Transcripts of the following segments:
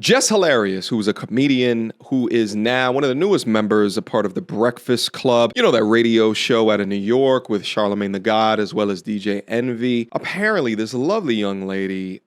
Jess Hilarious, who is a comedian who is now one of the newest members, a part of the Breakfast Club. You know, that radio show out of New York with Charlamagne the God as well as DJ Envy. Apparently, this lovely young lady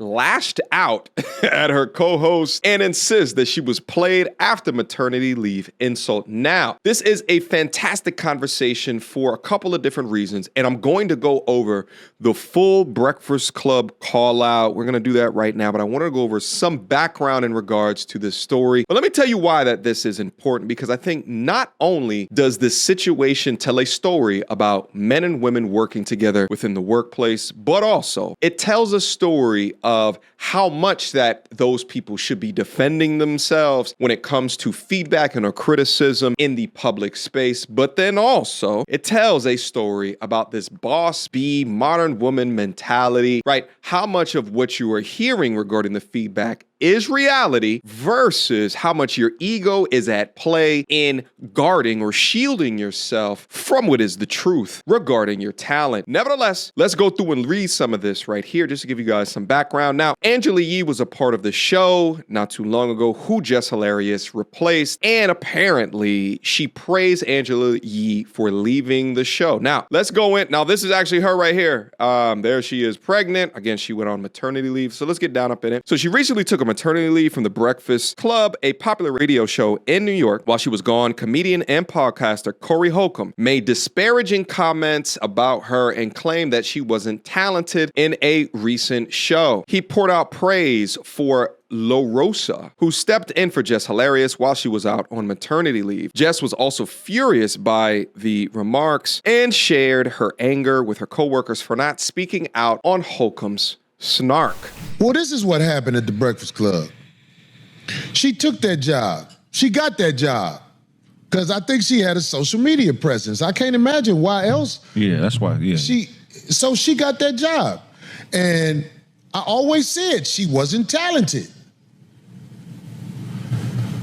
lashed out at her co-host and insists that she was played after maternity leave insult. Now, this is a fantastic conversation for a couple of different reasons, and I'm going to go over the full Breakfast Club call out. We're going to do that right now, but I want to go over some background in regards to this story. But let me tell you why that this is important, because I think not only does this situation tell a story about men and women working together within the workplace, but also it tells a story of how much that those people should be defending themselves when it comes to feedback and or criticism in the public space. But then also it tells a story about this boss bee, modern woman mentality, right? How much of what you are hearing regarding the feedback is reality versus how much your ego is at play in guarding or shielding yourself from what is the truth regarding your talent. Nevertheless, let's go through and read some of this right here just to give you guys some background. Now, Angela Yee was a part of the show not too long ago who Jess Hilarious replaced, and apparently she praised Angela Yee for leaving the show. Now, let's go in. Now, this is actually her right here. There she is pregnant. Again, she went on maternity leave. So let's get down up in it. So she recently took a maternity leave from the Breakfast Club, a popular radio show in New York. While she was gone, comedian and podcaster Corey Holcomb made disparaging comments about her and claimed that she wasn't talented in a recent show. He poured out praise for La Rosa, who stepped in for Jess Hilarious while she was out on maternity leave. Jess was also furious by the remarks and shared her anger with her coworkers for not speaking out on Holcomb's snark. Well, this is what happened at the Breakfast Club. She took that job. She got that job because I think she had a social media presence. I can't imagine why else. Yeah, that's why, yeah. So she got that job. And I always said she wasn't talented.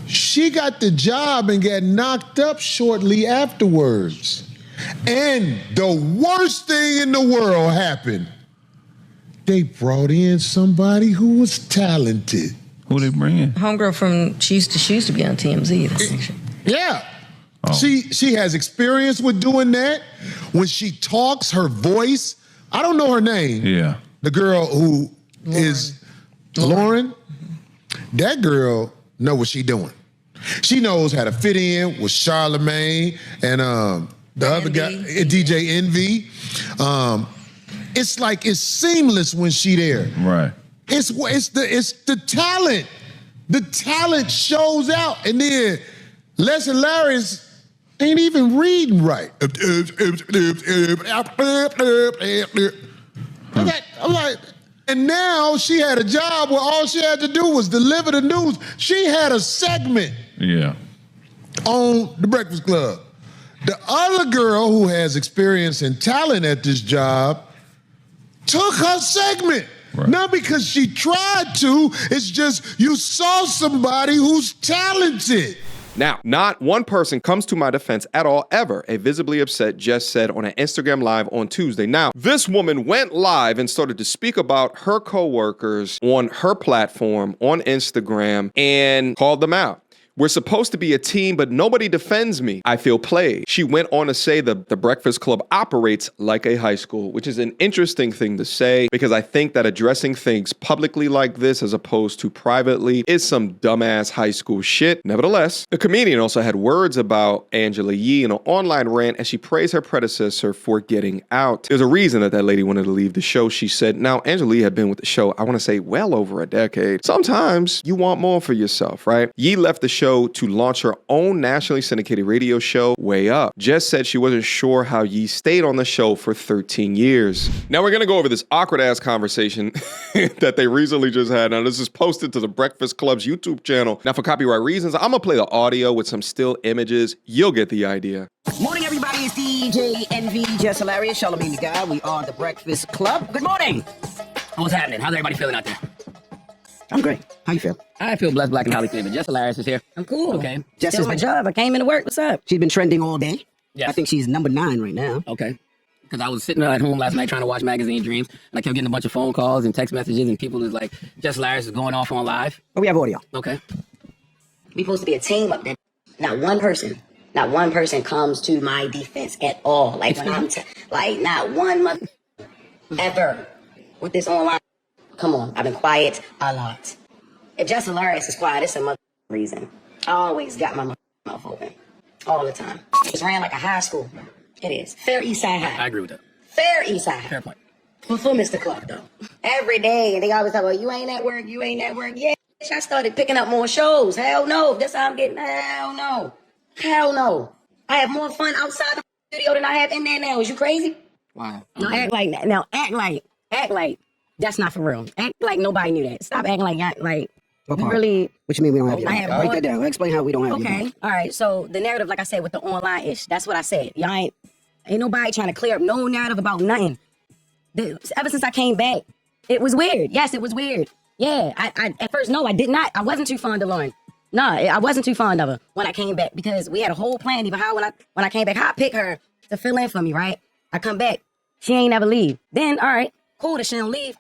She got the job and got knocked up shortly afterwards. And the worst thing in the world happened. They brought in somebody who was talented. Who they bring in? Homegirl from, she used to be on TMZ. Yeah. Oh. She has experience with doing that. When she talks, her voice, I don't know her name. Yeah. The girl who is Lauren. That girl know what she doing. She knows how to fit in with Charlamagne and the other guy, DJ Envy. It's like it's seamless when she there. Right. It's the talent. The talent shows out, and then Les Hilarious ain't even reading right. I'm like, and now she had a job where all she had to do was deliver the news. She had a segment. Yeah. On the Breakfast Club. The other girl who has experience and talent at this job took her segment. Right. Not because she tried to, it's just you saw somebody who's talented. Now, not one person comes to my defense at all, ever, a visibly upset Jess said on an Instagram Live on Tuesday. Now, this woman went live and started to speak about her coworkers on her platform on Instagram and called them out. We're supposed to be a team, but nobody defends me. I feel played. She went on to say the Breakfast Club operates like a high school, which is an interesting thing to say because I think that addressing things publicly like this as opposed to privately is some dumbass high school shit. Nevertheless, the comedian also had words about Angela Yee in an online rant as she praised her predecessor for getting out. There's a reason that lady wanted to leave the show, she said. Now, Angela Yee had been with the show, I want to say, well over a decade. Sometimes you want more for yourself, right? Yee left the show to launch her own nationally syndicated radio show, Way Up. Jess said she wasn't sure how Yee stayed on the show for 13 years. Now we're going to go over this awkward-ass conversation that they recently just had. Now this is posted to the Breakfast Club's YouTube channel. Now for copyright reasons, I'm going to play the audio with some still images. You'll get the idea. Morning, everybody. It's DJ Envy, Jess Hilarious, Charlamagne the God. We are the Breakfast Club. Good morning. What's happening? How's everybody feeling out there? I'm great. How you feel? I feel blessed, black, and highly favored. Jess Hilarious is here. I'm cool. Okay. Jess Still is my job. I came into work. What's up? She's been trending all day. Yes. I think she's number 9 right now. Okay. because I was sitting at home last night trying to watch Magazine Dreams, and I kept getting a bunch of phone calls and text messages, and people was like, Jess Hilarious is going off on live. Oh, we have audio. Okay. We supposed to be a team up there. Not one person comes to my defense at all. Like when I'm like not one mother ever with this online. Come on, I've been quiet a lot. If Jess Hilarious is quiet, it's a mother reason. I always got my mouth open all the time. It's ran like a high school. It is. Fair East Side High. I agree with that. Fair East Side High. Fair point. For Mr. Clark, though. Every day, and they always talk about, you ain't at work, you ain't at work. Yeah, I started picking up more shows. Hell no. That's how I'm getting. Hell no. Hell no. I have more fun outside the studio than I have in there now. Is you crazy? Wow. No, act like that. Now, act like that's not for real. Act like nobody knew that. Stop acting like What you part? really. What you mean we don't have you? I have Break more- that down. Explain how we don't have you. Okay. All right. So the narrative, like I said, with the online ish, that's what I said. Y'all ain't nobody trying to clear up no narrative about nothing. Ever since I came back, it was weird. Yes, it was weird. Yeah. I at first, no, I did not. I wasn't too fond of Lauren. Nah, I wasn't too fond of her when I came back because we had a whole plan. Even how when I came back, how I pick her to fill in for me, right? I come back, she ain't never leave. Then, all right, cool that she don't leave.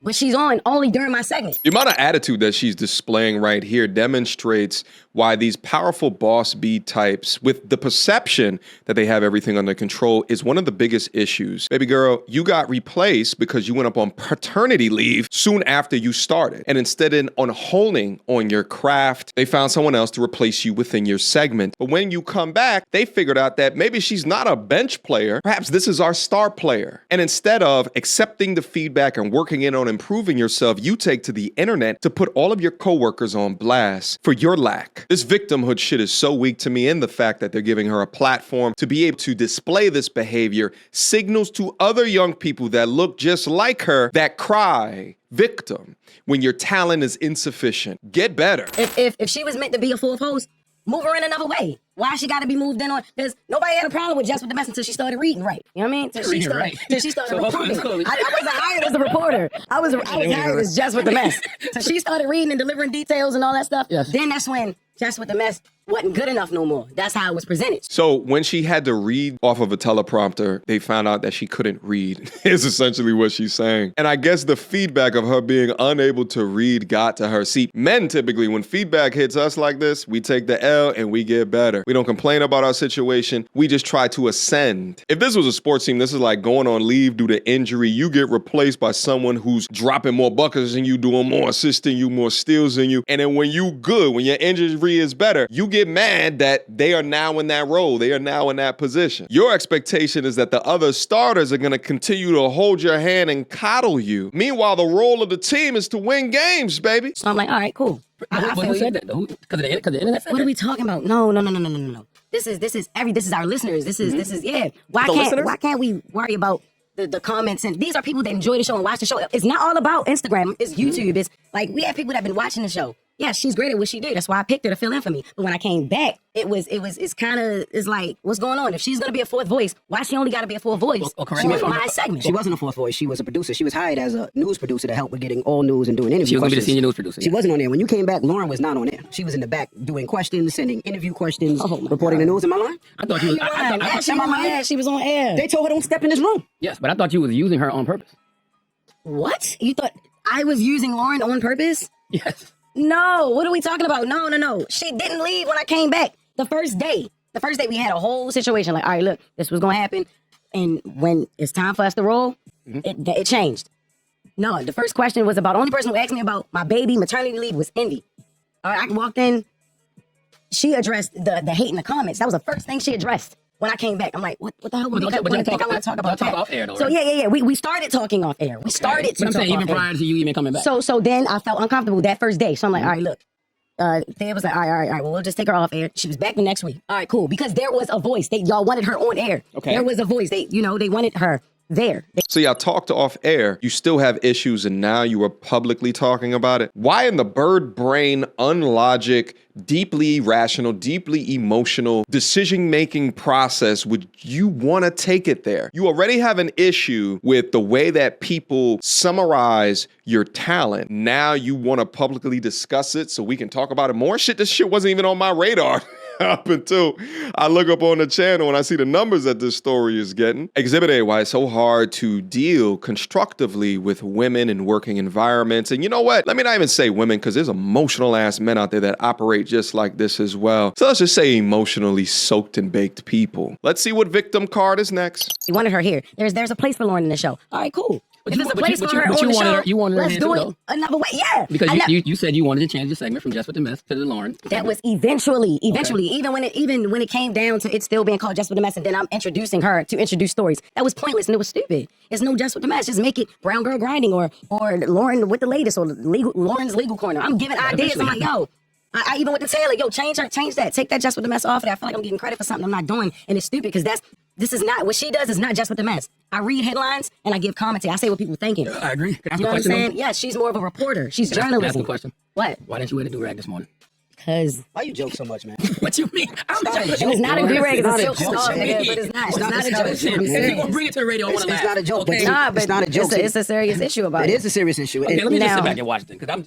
But she's on only during my segment. The amount of attitude that she's displaying right here demonstrates why these powerful boss B types with the perception that they have everything under control is one of the biggest issues. Baby girl, you got replaced because you went up on paternity leave soon after you started. And instead of on honing on your craft, they found someone else to replace you within your segment. But when you come back, they figured out that maybe she's not a bench player. Perhaps this is our star player. And instead of accepting the feedback and working in on improving yourself, you take to the internet to put all of your coworkers on blast for your lack. This victimhood shit is so weak to me, and the fact that they're giving her a platform to be able to display this behavior signals to other young people that look just like her that cry victim when your talent is insufficient. Get better. If she was meant to be a full host, move her in another way. Why she got to be moved in on? Because nobody had a problem with Jess with the mess until she started reading right. You know what I mean? Till she started So, recruiting. hold on. I wasn't hired as a reporter. I was hired as Jess with the mess. So she started reading and delivering details and all that stuff. Yes. Then that's when Jess with the mess wasn't good enough no more. That's how it was presented. So when she had to read off of a teleprompter, they found out that she couldn't read, is essentially what she's saying. And I guess the feedback of her being unable to read got to her. See, men typically, when feedback hits us like this, we take the L and we get better. We don't complain about our situation. We just try to ascend. If this was a sports team, this is like going on leave due to injury. You get replaced by someone who's dropping more buckets than you, doing more assists than you, more steals than you. And then when you good, when your injury is better, you get mad that they are now in that role. They are now in that position. Your expectation is that the other starters are going to continue to hold your hand and coddle you. Meanwhile, the role of the team is to win games, baby. So I'm like, all right, cool. I But feel who you. said that though? Because the internet said What that? are we talking about? No. This is our listeners. This is yeah. Why can't we worry about the comments? And these are people that enjoy the show and watch the show. It's not all about Instagram. It's YouTube. It's like we have people that have been watching the show. Yeah, she's great at what she did. That's why I picked her to fill in for me. But when I came back, it's like, what's going on? If she's gonna be a fourth voice, why she only gotta be a fourth voice? correct me if I'm my wrong. segment. She wasn't a fourth voice. She was a producer. She was hired as a news producer to help with getting all news and doing interview She was going to be the questions. senior news producer. She wasn't on there. When you came back, Lauren was not on there. She was in the back doing questions, sending interview questions, reporting the news. Am I lying? I thought you was. Yeah, she was on air. She was on air. They told her don't step in this room. Yes, but I thought you was using her on purpose. What? You thought I was using Lauren on purpose? Yes. No, what are we talking about? No. She didn't leave when I came back. The first day we had a whole situation like, all right, look, this was gonna happen. And when it's time for us to roll, it changed. No, the first question was about, the only person who asked me about my baby maternity leave was Envy. All right, I walked in, she addressed the hate in the comments. That was the first thing she addressed when I came back. I'm like, what the hell? But I y'all want to talk talk about y'all that. talk off air, though, So right? yeah. We started talking off air. We started to But I'm talk saying even off air. prior to you even coming back. So then I felt uncomfortable that first day. So I'm like, all right, look. They was like, all right. Well, we'll just take her off air. She was back the next week. All right, cool. Because there was a voice. Y'all wanted her on air. Okay. There was a voice. They wanted her there. So y'all talked off air, you still have issues, and now you are publicly talking about it. Why in the bird brain, unlogic, deeply irrational, deeply emotional decision-making process would you want to take it there? You already have an issue with the way that people summarize your talent. Now you want to publicly discuss it so we can talk about it more? This shit wasn't even on my radar. up until I look up on the channel and I see the numbers that this story is getting. Exhibit A, why it's so hard to deal constructively with women in working environments. And you know what? Let me not even say women, because there's emotional ass men out there that operate just like this as well. So let's just say emotionally soaked and baked people. Let's see what victim card is next. You wanted her here. There's a place for Lauren in the show. All right, cool. But If you- there's a but place you- for but her you- but on you the wanted show, her- you wanted her let's here do too, it though. another way. Yeah. Because I you said you wanted to change the segment from Jess with the Mess to the Lauren. That was eventually, even when it came down to it still being called Jess with the Mess, and then I'm introducing her to introduce stories. That was pointless and it was stupid. It's no Jess with the Mess. Just make it Brown Girl Grinding or Lauren with the latest or Lauren's Legal Corner. I'm giving ideas. I'm like, yo. I even went to Taylor, yo, change that. Take that Jess with the Mess off of that. I feel like I'm getting credit for something I'm not doing, and it's stupid because this is not what she does. Is not Jess with the Mess. I read headlines and I give commentary. I say what people thinking. I agree. Can I ask You a know what I'm question, saying? though? Yeah, she's more of a reporter. She's Can I ask journalism. a question? What? Why didn't you wear the do-rag this morning? Because Why you joke so much, man? What you mean? I'm it's not a do-rag, it's a silk joke. scarf, nigga, but it's not. It's not a joke. If you're going to bring it to the radio, I want to laugh. It's not a joke, but Okay? Nah, but it's not a joke. It's a serious issue about It it. is a serious issue. Okay, let me just Now- sit back and watch it because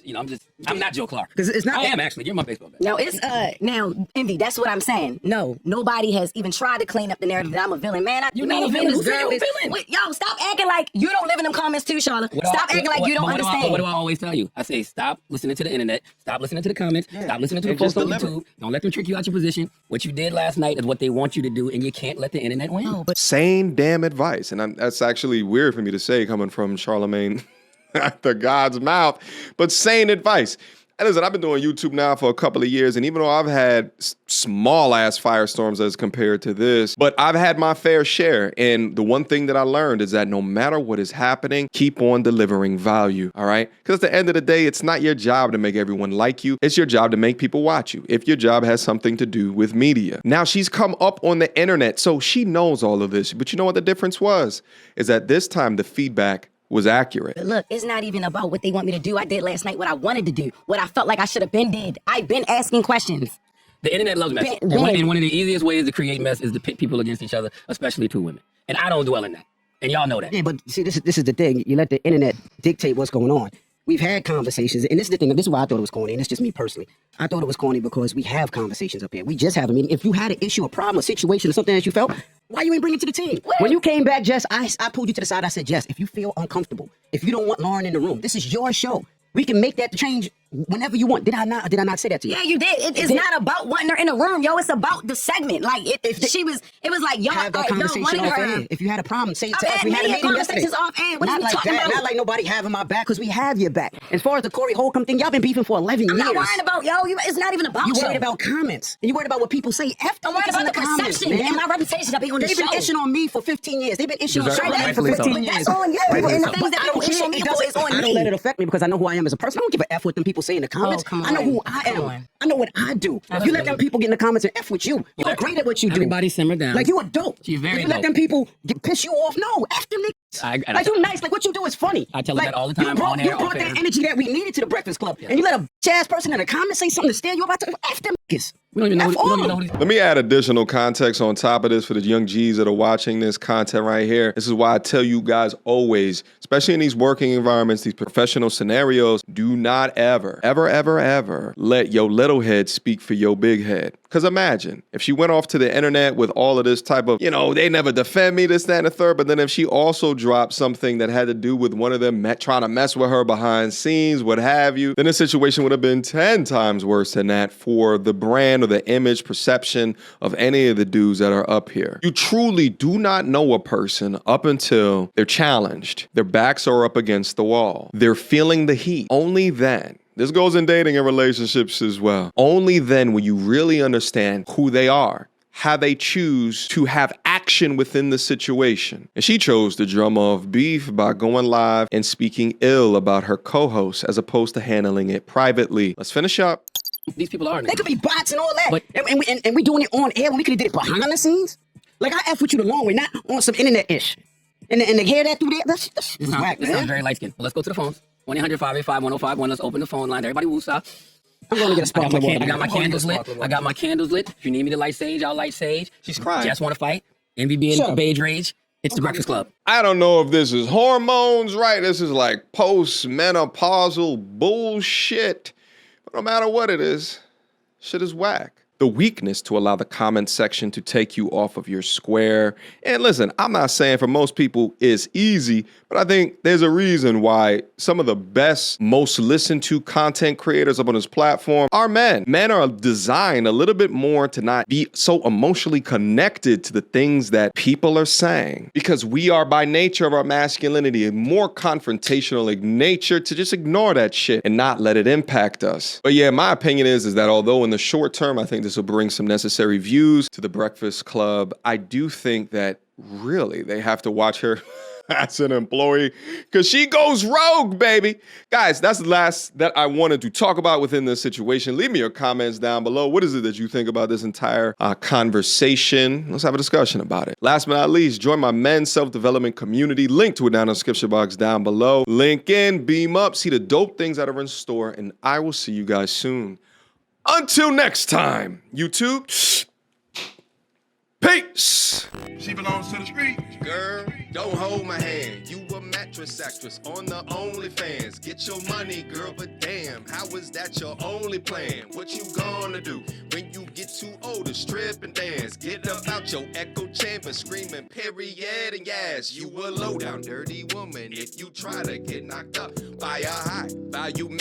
I'm not Joe Clark. 'Cause it's not- I am actually. You're my baseball bat. Now it's now Envy. That's what I'm saying. No, nobody has even tried to clean up the narrative that I'm a villain. Man, You're not a villain. Who said you're a villain? Wait, yo, stop acting like you don't live in them comments too, Charlotte. Stop acting like you don't understand. What do I always tell you? I say stop listening to the internet. Stop listening to the comments. Stop listening to the And folks just on deliver. YouTube. Don't let them trick you out your position. What you did last night is what they want you to do, and you can't let the internet win. No, but Same damn advice. And that's actually weird for me to say coming from Charlemagne, the God's mouth, but sane advice. And listen, I've been doing YouTube now for a couple of years, and even though I've had small ass firestorms as compared to this, but I've had my fair share. And the one thing that I learned is that no matter what is happening, keep on delivering value, all right? Because at the end of the day, it's not your job to make everyone like you. It's your job to make people watch you, if your job has something to do with media. Now, she's come up on the internet, so she knows all of this. But you know what the difference was? Is that this time the feedback was accurate. look, it's not even about what they want me to do. I did last night what I wanted to do, what I felt like I should have been did. I've been asking questions. The internet loves mess. And one of the easiest ways to create mess is to pit people against each other, especially two women. And I don't dwell in that. And y'all know that. Yeah, but see, this is the thing. You let the internet dictate what's going on. We've had conversations, and this is the thing. This is why I thought it was corny, and it's just me personally. I thought it was corny because we have conversations up here. We just have them. If you had an issue, a problem, a situation, or something that you felt, why you ain't bring it to the team? When you came back, Jess, I pulled you to the side. I said, Jess, if you feel uncomfortable, if you don't want Lauren in the room, this is your show. We can make that change whenever you want. Did I not say that to you? Yeah, you did. It's not about wanting her in the room, yo. It's about the segment. Like it was like y'all, Have that y'all conversation wanted off her. air. If you had a problem, say it I've to us. had We had a many meeting yesterday. conversations off air. What are Not you like talking that. about? Not like nobody having my back because we have your back. As far as the Corey Holcomb thing, y'all been beefing for 11 I'm years. not worrying about it's not even about You you. worried about comments. And you worried about what people say. F I'm worried about the perception and my reputation of being on the They've show. been itching on me for 15 years. They've been itching on Deserve- Charlamagne for rightfully so. 15 years. That's on you. Rightfully And the so. things that people issue on me for is on I don't me. let it affect me because I know who I am as a person. I don't give a F what them people say in the comments. come I know on. who I Come am. on. I know what I do. If you let them people get in the comments and F with you, you're great at what you do. Everybody simmer down. Like you a dope. You're very if you let dope. them people piss you off, no, F them niggas. I Like you nice. Like what you do is funny. I tell her like, that all the time, You brought, on air, you brought off that air. energy that we needed to the Breakfast Club, and you let a jazz person in the comments say something to steer you about to F them niggas. We don't even know. F We don't all even know of who them. these. Let me add additional context on top of this for the young G's that are watching this content right here. This is why I tell you guys always, especially in these working environments, these professional scenarios, do not ever let your little head speak for your big head. Because imagine if she went off to the internet with all of this type of, they never defend me, this, that, and the third. But then if she also dropped something that had to do with one of them trying to mess with her behind scenes, what have you, then the situation would have been 10 times worse than that for the brand or the image perception of any of the dudes that are up here. You truly do not know a person up until they're challenged. Their backs are up against the wall. They're feeling the heat. Only then. This goes in dating and relationships as well. Only then will you really understand who they are, how they choose to have action within the situation. And she chose to drum off beef by going live and speaking ill about her co-host as opposed to handling it privately. Let's finish up. These people are. They could be bots and all that. But- and we doing it on air when we could have did it behind the scenes. Like I F with you the long way, not on some internet-ish. And to hear that through there, that's whack, This sounds man. very light skinned. Well, let's go to the phones. 1-800-585-1051. Let's open the phone line. Everybody woo stop. I'm going to get a sparkling water. I got my candles lit. I got my candles lit. If you need me to light sage, I'll light sage. She's crying. Just want to fight. Envy being Shut up. beige rage. It's the Breakfast Club. I don't know if this is hormones, right? This is like post-menopausal bullshit. But no matter what it is, shit is whack. the weakness to allow the comment section to take you off of your square. And listen, I'm not saying for most people it's easy, but I think there's a reason why some of the best, most listened to content creators up on this platform are men. Men are designed a little bit more to not be so emotionally connected to the things that people are saying, because we are by nature of our masculinity a more confrontational in nature to just ignore that shit and not let it impact us. But yeah, my opinion is that although in the short term, I think this will bring some necessary views to the Breakfast Club, I do think that really they have to watch her as an employee, because she goes rogue, baby. Guys, that's the last that I wanted to talk about within this situation. Leave me your comments down below. What is it that you think about this entire conversation? Let's have a discussion about it. Last but not least, join my men's self-development community. Link to it down in the description box down below. Link in, beam up, see the dope things that are in store, and I will see you guys soon. Until next time, YouTube, peace. She belongs to the street. Girl, don't hold my hand. You a mattress actress on the OnlyFans. Get your money, girl, but damn, how is that your only plan? What you gonna do when you get too old to strip and dance? Get up out your echo chamber screaming period and yes, you a low down dirty woman if you try to get knocked up by a high value man.